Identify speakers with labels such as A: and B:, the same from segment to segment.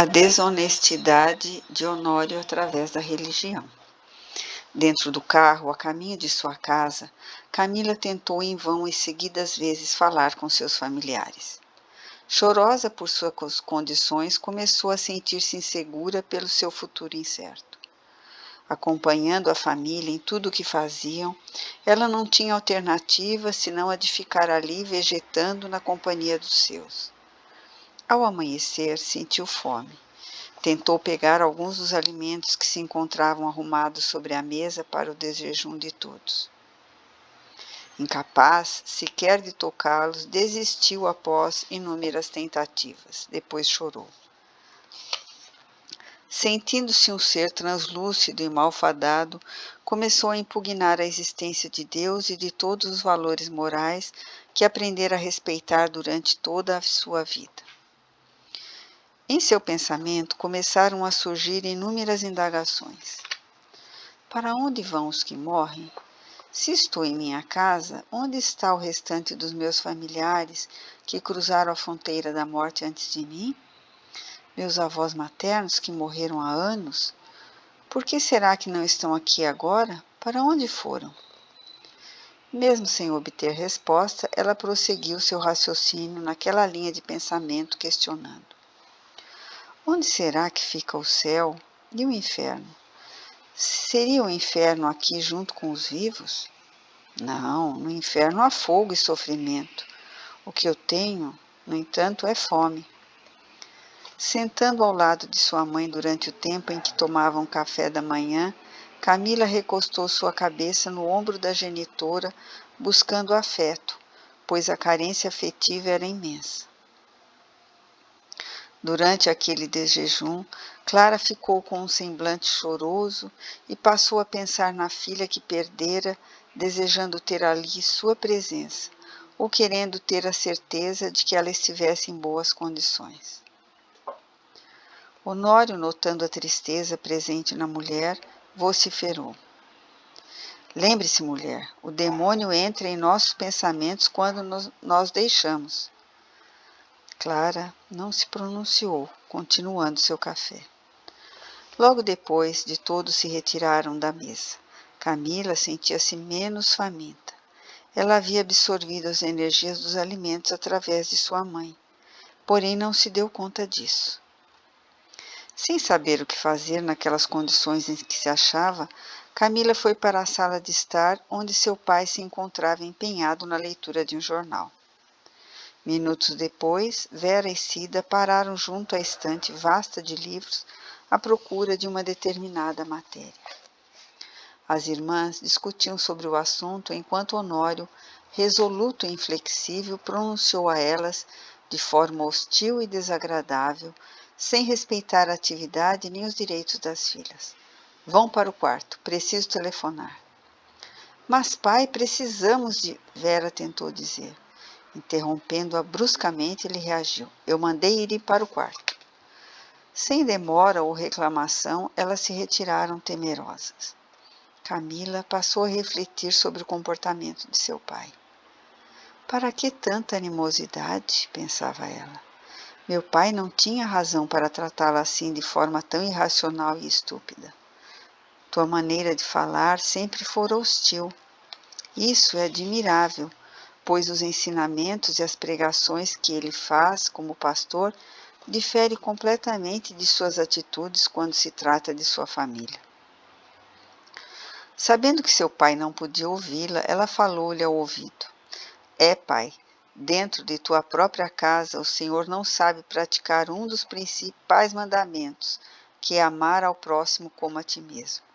A: A desonestidade de Honório através da religião. Dentro do carro, a caminho de sua casa, Camila tentou em vão e seguidas vezes falar com seus familiares. Chorosa por suas condições, começou a sentir-se insegura pelo seu futuro incerto. Acompanhando a família em tudo o que faziam, ela não tinha alternativa senão a de ficar ali vegetando na companhia dos seus. Ao amanhecer, sentiu fome. Tentou pegar alguns dos alimentos que se encontravam arrumados sobre a mesa para o desjejum de todos. Incapaz sequer de tocá-los, desistiu após inúmeras tentativas. Depois chorou. Sentindo-se um ser translúcido e malfadado, começou a impugnar a existência de Deus e de todos os valores morais que aprendera a respeitar durante toda a sua vida. Em seu pensamento começaram a surgir inúmeras indagações. Para onde vão os que morrem? Se estou em minha casa, onde está o restante dos meus familiares que cruzaram a fronteira da morte antes de mim? Meus avós maternos que morreram há anos? Por que será que não estão aqui agora? Para onde foram? Mesmo sem obter resposta, ela prosseguiu seu raciocínio naquela linha de pensamento, questionando: onde será que fica o céu e o inferno? Seria o inferno aqui junto com os vivos? Não, no inferno há fogo e sofrimento. O que eu tenho, no entanto, é fome. Sentando ao lado de sua mãe durante o tempo em que tomavam café da manhã, Camila recostou sua cabeça no ombro da genitora, buscando afeto, pois a carência afetiva era imensa. Durante aquele desjejum, Clara ficou com um semblante choroso e passou a pensar na filha que perdera, desejando ter ali sua presença, ou querendo ter a certeza de que ela estivesse em boas condições. Honório, notando a tristeza presente na mulher, vociferou: lembre-se, mulher, o demônio entra em nossos pensamentos quando nós deixamos. Clara não se pronunciou, continuando seu café. Logo depois de todos se retiraram da mesa, Camila sentia-se menos faminta. Ela havia absorvido as energias dos alimentos através de sua mãe, porém não se deu conta disso. Sem saber o que fazer naquelas condições em que se achava, Camila foi para a sala de estar, onde seu pai se encontrava empenhado na leitura de um jornal. Minutos depois, Vera e Cida pararam junto à estante vasta de livros à procura de uma determinada matéria. As irmãs discutiam sobre o assunto enquanto Honório, resoluto e inflexível, pronunciou a elas, de forma hostil e desagradável, sem respeitar a atividade nem os direitos das filhas: vão para o quarto, preciso telefonar. Mas, pai, precisamos de... Vera tentou dizer. Interrompendo-a bruscamente, ele reagiu: eu mandei ir para o quarto. Sem demora ou reclamação, elas se retiraram temerosas. Camila passou a refletir sobre o comportamento de seu pai. Para que tanta animosidade? Pensava ela. Meu pai não tinha razão para tratá-la assim de forma tão irracional e estúpida. Tua maneira de falar sempre fora hostil. Isso é admirável, pois os ensinamentos e as pregações que ele faz como pastor diferem completamente de suas atitudes quando se trata de sua família. Sabendo que seu pai não podia ouvi-la, ela falou-lhe ao ouvido: pai, dentro de tua própria casa, o Senhor não sabe praticar um dos principais mandamentos, que é amar ao próximo como a ti mesmo.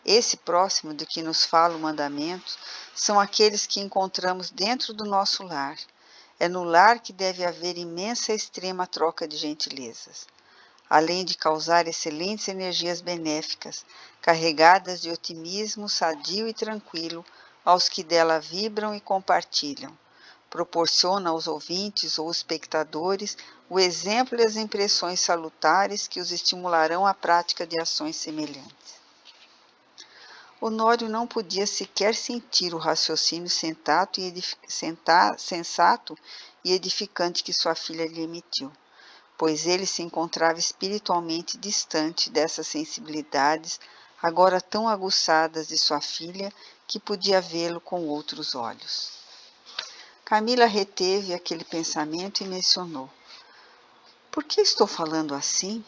A: Esse próximo de que nos fala o mandamento são aqueles que encontramos dentro do nosso lar. É no lar que deve haver imensa e extrema troca de gentilezas, além de causar excelentes energias benéficas, carregadas de otimismo sadio e tranquilo aos que dela vibram e compartilham. Proporciona aos ouvintes ou espectadores o exemplo e as impressões salutares que os estimularão à prática de ações semelhantes. Honório não podia sequer sentir o raciocínio sensato e edificante que sua filha lhe emitiu. pois ele se encontrava espiritualmente distante dessas sensibilidades, agora tão aguçadas de sua filha, que podia vê-lo com outros olhos. Camila reteve aquele pensamento e mencionou: por que estou falando assim?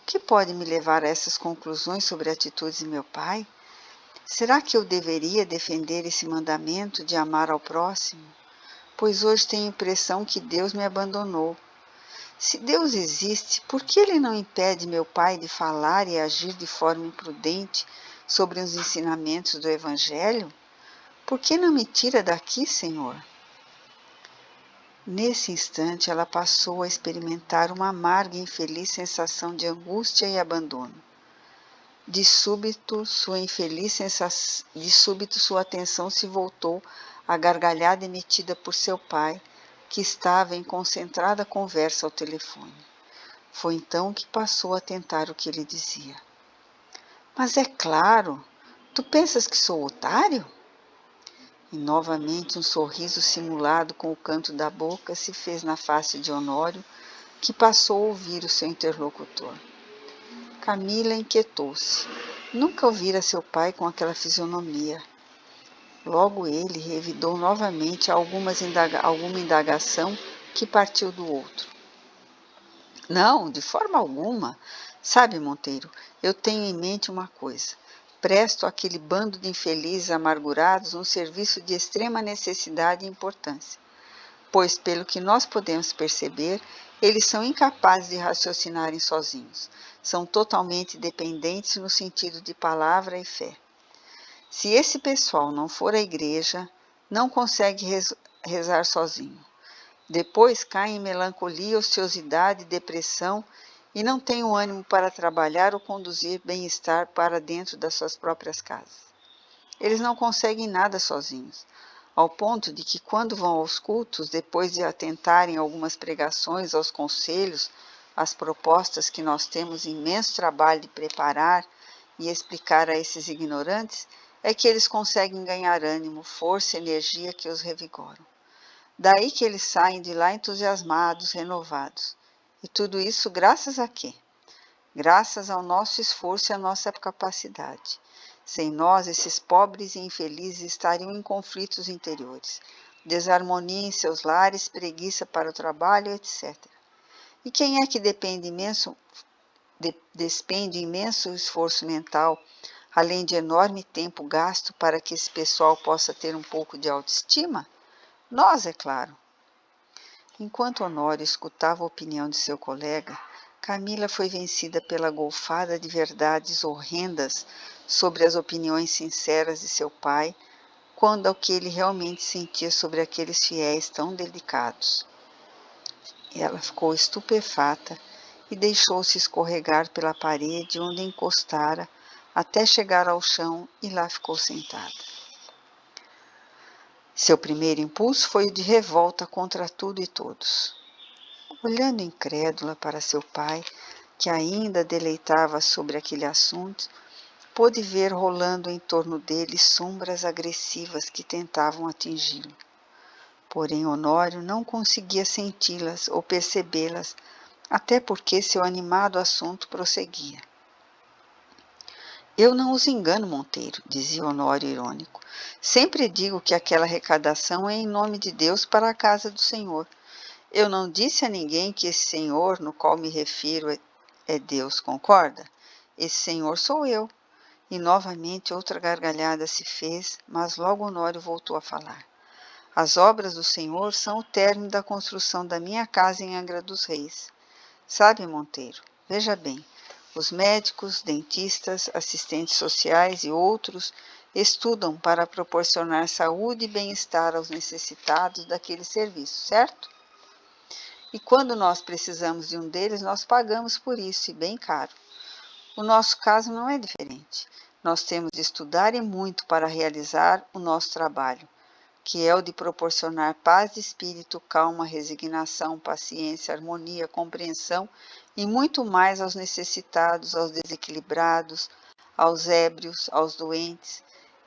A: O que pode me levar a essas conclusões sobre atitudes de meu pai? Será que eu deveria defender esse mandamento de amar ao próximo? Pois hoje tenho a impressão que Deus me abandonou. Se Deus existe, por que Ele não impede meu pai de falar e agir de forma imprudente sobre os ensinamentos do Evangelho? Por que não me tira daqui, Senhor? Nesse instante, ela passou a experimentar uma amarga e infeliz sensação de angústia e abandono. De súbito, sua atenção se voltou à gargalhada emitida por seu pai, que estava em concentrada conversa ao telefone. Foi então que passou a tentar o que ele dizia. Mas é claro, tu pensas que sou otário? E novamente um sorriso simulado com o canto da boca se fez na face de Honório, que passou a ouvir o seu interlocutor. Camila inquietou-se. Nunca ouvira seu pai com aquela fisionomia. Logo ele revidou novamente alguma indagação que partiu do outro. Não, de forma alguma. Sabe, Monteiro, eu tenho em mente uma coisa. Presto àquele bando de infelizes amargurados um serviço de extrema necessidade e importância, pois, pelo que nós podemos perceber, eles são incapazes de raciocinarem sozinhos. São totalmente dependentes no sentido de palavra e fé. Se esse pessoal não for à igreja, não consegue rezar sozinho. Depois cai em melancolia, ociosidade, depressão e não tem o ânimo para trabalhar ou conduzir bem-estar para dentro das suas próprias casas. Eles não conseguem nada sozinhos, ao ponto de que quando vão aos cultos, depois de atentarem a algumas pregações, aos conselhos, às propostas que nós temos imenso trabalho de preparar e explicar a esses ignorantes, é que eles conseguem ganhar ânimo, força e energia que os revigoram. Daí que eles saem de lá entusiasmados, renovados. E tudo isso graças a quê? Graças ao nosso esforço e à nossa capacidade. Sem nós, esses pobres e infelizes estariam em conflitos interiores, desarmonia em seus lares, preguiça para o trabalho, etc. E quem é que despende imenso esforço mental, além de enorme tempo gasto para que esse pessoal possa ter um pouco de autoestima? Nós, é claro. Enquanto Honório escutava a opinião de seu colega, Camila foi vencida pela golfada de verdades horrendas sobre as opiniões sinceras de seu pai, quando ao que ele realmente sentia sobre aqueles fiéis tão delicados. Ela ficou estupefata e deixou-se escorregar pela parede onde encostara até chegar ao chão e lá ficou sentada. Seu primeiro impulso foi o de revolta contra tudo e todos. Olhando incrédula para seu pai, que ainda deleitava sobre aquele assunto, pôde ver rolando em torno dele sombras agressivas que tentavam atingi-lo. Porém, Honório não conseguia senti-las ou percebê-las, até porque seu animado assunto prosseguia. Eu não os engano, Monteiro, dizia Honório irônico. Sempre digo que aquela arrecadação é em nome de Deus para a casa do Senhor. Eu não disse a ninguém que esse Senhor, no qual me refiro, é Deus, concorda? Esse Senhor sou eu. E novamente outra gargalhada se fez, mas logo Honório voltou a falar. As obras do Senhor são o término da construção da minha casa em Angra dos Reis. Sabe, Monteiro, veja bem, os médicos, dentistas, assistentes sociais e outros estudam para proporcionar saúde e bem-estar aos necessitados daquele serviço, certo? E quando nós precisamos de um deles, nós pagamos por isso, e bem caro. O nosso caso não é diferente. Nós temos de estudar e muito para realizar o nosso trabalho, que é o de proporcionar paz de espírito, calma, resignação, paciência, harmonia, compreensão e muito mais aos necessitados, aos desequilibrados, aos ébrios, aos doentes,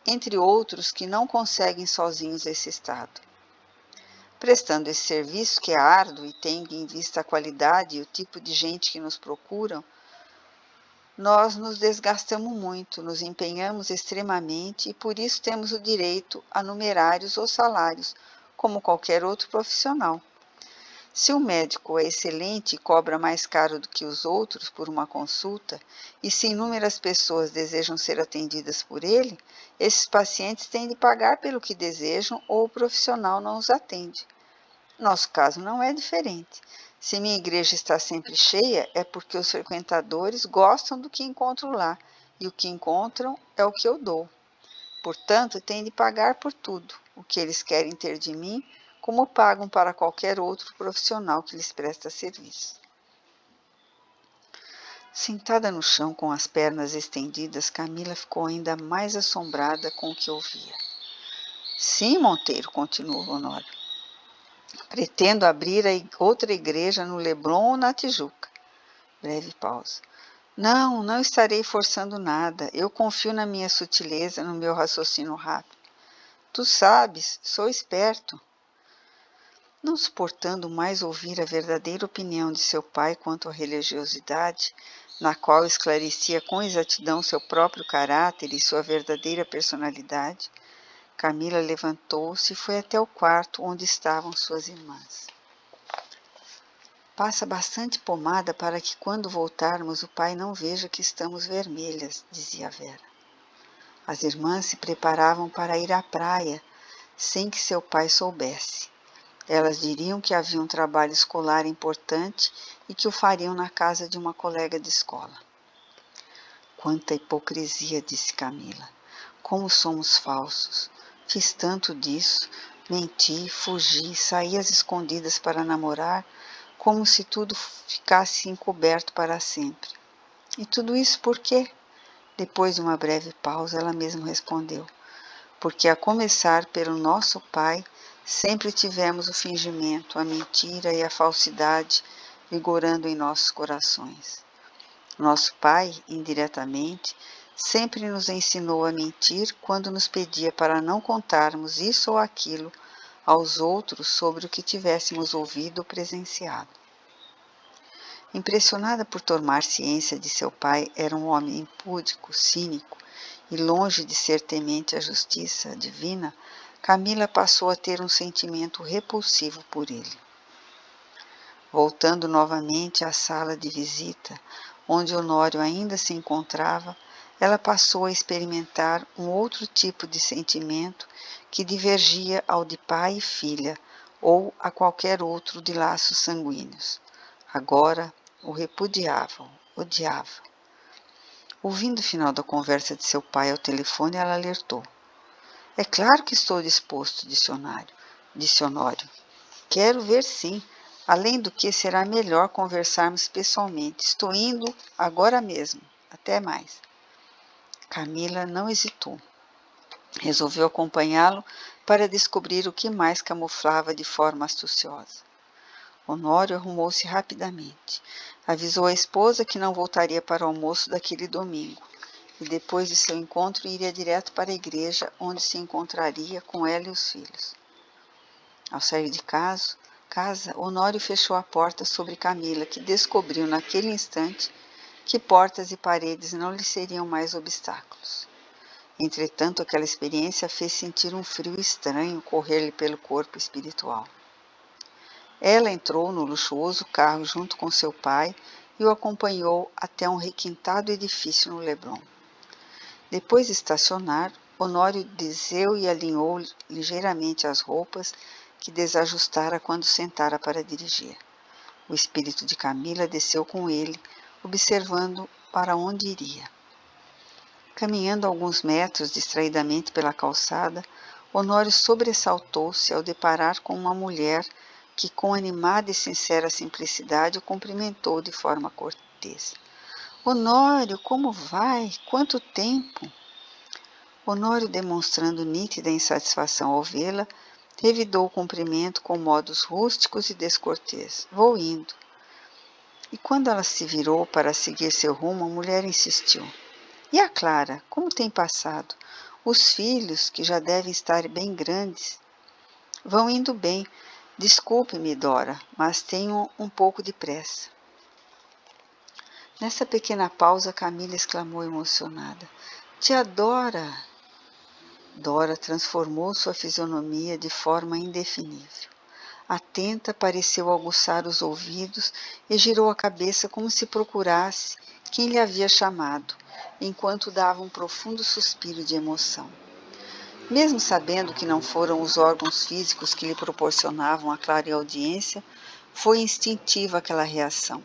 A: entre outros que não conseguem sozinhos esse estado. Prestando esse serviço, que é árduo e tendo em vista a qualidade e o tipo de gente que nos procuram, nós nos desgastamos muito, nos empenhamos extremamente e por isso temos o direito a numerários ou salários, como qualquer outro profissional. Se o médico é excelente e cobra mais caro do que os outros por uma consulta, e se inúmeras pessoas desejam ser atendidas por ele, esses pacientes têm de pagar pelo que desejam ou o profissional não os atende. Nosso caso não é diferente. Se minha igreja está sempre cheia, é porque os frequentadores gostam do que encontram lá, e o que encontram é o que eu dou. Portanto, têm de pagar por tudo o que eles querem ter de mim, como pagam para qualquer outro profissional que lhes presta serviço. Sentada no chão com as pernas estendidas, Camila ficou ainda mais assombrada com o que ouvia. Sim, Monteiro, continuou Honório. Pretendo abrir outra igreja no Leblon ou na Tijuca. Breve pausa. Não, não estarei forçando nada. Eu confio na minha sutileza, no meu raciocínio rápido. Tu sabes, sou esperto. Não suportando mais ouvir a verdadeira opinião de seu pai quanto à religiosidade, na qual esclarecia com exatidão seu próprio caráter e sua verdadeira personalidade, Camila levantou-se e foi até o quarto onde estavam suas irmãs. Passa bastante pomada para que quando voltarmos o pai não veja que estamos vermelhas, dizia Vera. As irmãs se preparavam para ir à praia, sem que seu pai soubesse. Elas diriam que havia um trabalho escolar importante e que o fariam na casa de uma colega de escola. Quanta hipocrisia, disse Camila. Como somos falsos. Fiz tanto disso, menti, fugi, saí às escondidas para namorar, como se tudo ficasse encoberto para sempre. E tudo isso por quê? Depois de uma breve pausa, ela mesma respondeu. Porque a começar pelo nosso pai, sempre tivemos o fingimento, a mentira e a falsidade vigorando em nossos corações. Nosso pai, indiretamente, sempre nos ensinou a mentir quando nos pedia para não contarmos isso ou aquilo aos outros sobre o que tivéssemos ouvido ou presenciado. Impressionada por tomar ciência de seu pai, era um homem impúdico, cínico, e longe de ser temente à justiça divina, Camila passou a ter um sentimento repulsivo por ele. Voltando novamente à sala de visita, onde Honório ainda se encontrava, ela passou a experimentar um outro tipo de sentimento que divergia ao de pai e filha, ou a qualquer outro de laços sanguíneos. Agora o repudiavam, odiava. Ouvindo o final da conversa de seu pai ao telefone, ela alertou. É claro que estou disposto, disse Honório. Quero ver sim. Além do que, será melhor conversarmos pessoalmente. Estou indo agora mesmo. Até mais. Camila não hesitou. Resolveu acompanhá-lo para descobrir o que mais camuflava de forma astuciosa. Honório arrumou-se rapidamente. Avisou a esposa que não voltaria para o almoço daquele domingo, e depois de seu encontro iria direto para a igreja, onde se encontraria com ela e os filhos. Ao sair de casa, Honório fechou a porta sobre Camila, que descobriu naquele instante que portas e paredes não lhe seriam mais obstáculos. Entretanto, aquela experiência fez sentir um frio estranho correr-lhe pelo corpo espiritual. Ela entrou no luxuoso carro junto com seu pai e o acompanhou até um requintado edifício no Leblon. Depois de estacionar, Honório desceu e alinhou ligeiramente as roupas que desajustara quando sentara para dirigir. O espírito de Camila desceu com ele, observando para onde iria. Caminhando alguns metros distraidamente pela calçada, Honório sobressaltou-se ao deparar com uma mulher que, com animada e sincera simplicidade, o cumprimentou de forma cortês. Honório, como vai? Quanto tempo? Honório, demonstrando nítida insatisfação ao vê-la, revidou o cumprimento com modos rústicos e descortês. Vou indo. E quando ela se virou para seguir seu rumo, a mulher insistiu. E a Clara, como tem passado? Os filhos, que já devem estar bem grandes, vão indo bem. Desculpe-me, Dora, mas tenho um pouco de pressa. Nessa pequena pausa, Camila exclamou emocionada: Tia Dora! Dora transformou sua fisionomia de forma indefinível. Atenta, pareceu aguçar os ouvidos e girou a cabeça como se procurasse quem lhe havia chamado, enquanto dava um profundo suspiro de emoção. Mesmo sabendo que não foram os órgãos físicos que lhe proporcionavam a clareaudiência, foi instintiva aquela reação.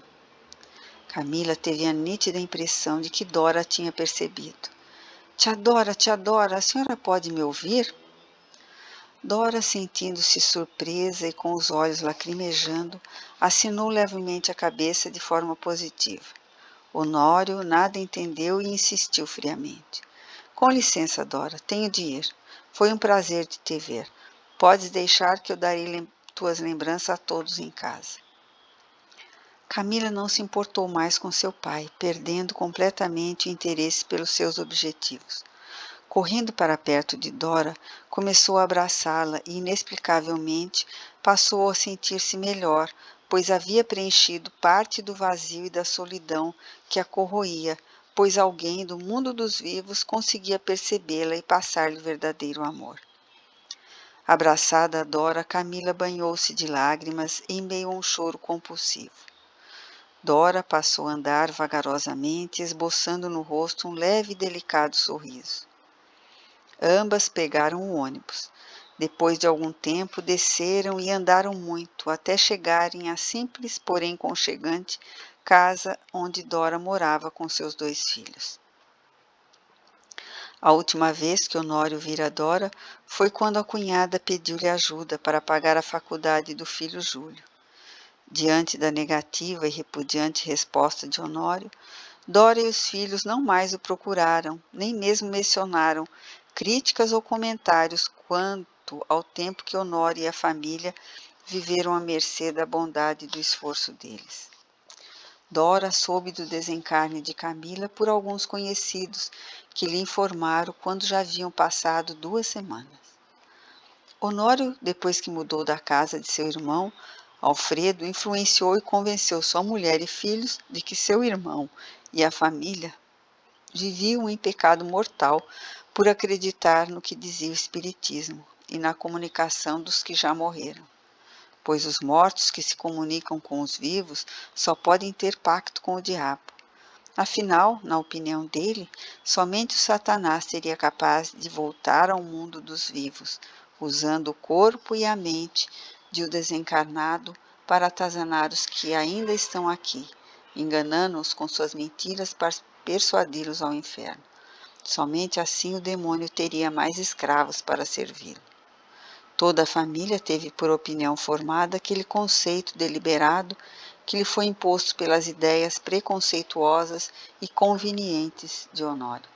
A: Camila teve a nítida impressão de que Dora tinha percebido. Tia Dora, a senhora pode me ouvir? Dora, sentindo-se surpresa e com os olhos lacrimejando, assinou levemente a cabeça de forma positiva. Honório nada entendeu e insistiu friamente. Com licença, Dora, tenho de ir. Foi um prazer te ver. Podes deixar que eu darei tuas lembranças a todos em casa. Camila não se importou mais com seu pai, perdendo completamente o interesse pelos seus objetivos. Correndo para perto de Dora, começou a abraçá-la e, inexplicavelmente, passou a sentir-se melhor, pois havia preenchido parte do vazio e da solidão que a corroía, pois alguém do mundo dos vivos conseguia percebê-la e passar-lhe verdadeiro amor. Abraçada a Dora, Camila banhou-se de lágrimas em meio a um choro compulsivo. Dora passou a andar vagarosamente, esboçando no rosto um leve e delicado sorriso. Ambas pegaram o ônibus. Depois de algum tempo, desceram e andaram muito, até chegarem à simples, porém conchegante, casa onde Dora morava com seus 2 filhos. A última vez que Honório vira Dora foi quando a cunhada pediu-lhe ajuda para pagar a faculdade do filho Júlio. Diante da negativa e repudiante resposta de Honório, Dora e os filhos não mais o procuraram, nem mesmo mencionaram críticas ou comentários quanto ao tempo que Honório e a família viveram à mercê da bondade e do esforço deles. Dora soube do desencarne de Camila por alguns conhecidos que lhe informaram quando já haviam passado 2 semanas. Honório, depois que mudou da casa de seu irmão, Alfredo, influenciou e convenceu sua mulher e filhos de que seu irmão e a família viviam em pecado mortal por acreditar no que dizia o Espiritismo e na comunicação dos que já morreram, pois os mortos que se comunicam com os vivos só podem ter pacto com o diabo. Afinal, na opinião dele, somente o Satanás seria capaz de voltar ao mundo dos vivos, usando o corpo e a mente de o desencarnado para atazanar os que ainda estão aqui, enganando-os com suas mentiras para persuadi-los ao inferno. Somente assim o demônio teria mais escravos para servi-lo. Toda a família teve por opinião formada aquele conceito deliberado que lhe foi imposto pelas ideias preconceituosas e convenientes de Honório.